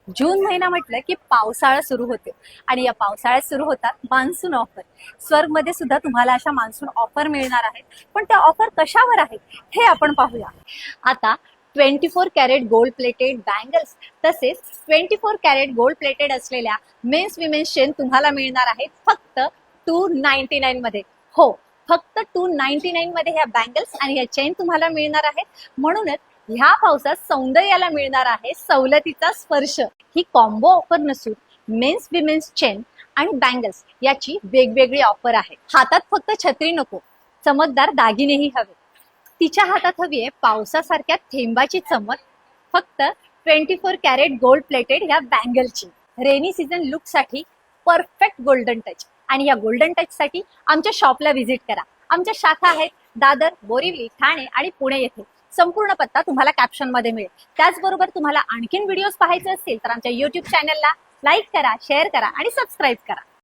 जून महिना म्हटलं की पावसाळा सुरू होतो आणि या पावसाळ्यात सुरू होतात मान्सून ऑफर. स्वर्गमध्ये सुद्धा तुम्हाला अशा मान्सून ऑफर मिळणार आहेत. पण त्या ऑफर कशावर आहेत हे आपण पाहूया. आता 24 कॅरेट गोल्ड प्लेटेड बँगल्स तसेच 24 कॅरेट गोल्ड प्लेटेड असलेल्या मेन्स विमेन्स चेन तुम्हाला मिळणार आहेत फक्त 299 मध्ये. हो, फक्त 299 मध्ये ह्या बँगल्स आणि ह्या चेन तुम्हाला मिळणार आहेत. म्हणूनच ह्या पावसात सौंदर्याला मिळणार आहे सवलतीचा स्पर्श. ही कॉम्बो ऑफर नसून मेन्स विमेन्स चेन आणि बँगल्स याची वेगवेगळी ऑफर आहे. हातात फक्त छत्री नको, चमकदार दागिनेही हवे. तिच्या हातात हवी आहे पावसासारख्या थेंबाची चमक. फक्त 24 कॅरेट गोल्ड प्लेटेड या बँगलची. रेनी सीझन लुक साठी परफेक्ट गोल्डन टच. आणि या गोल्डन टच साठी आमच्या शॉपला व्हिजिट करा. आमच्या शाखा आहेत दादर, बोरिवली, ठाणे आणि पुणे येथे. संपूर्ण पत्ता तुम्हाला कॅप्शन मध्ये मिळेल. त्याचबरोबर तुम्हाला आणखीन व्हिडिओज पाहायचे असतील तर आमच्या YouTube चॅनलला लाईक करा, शेअर करा आणि सबस्क्राईब करा.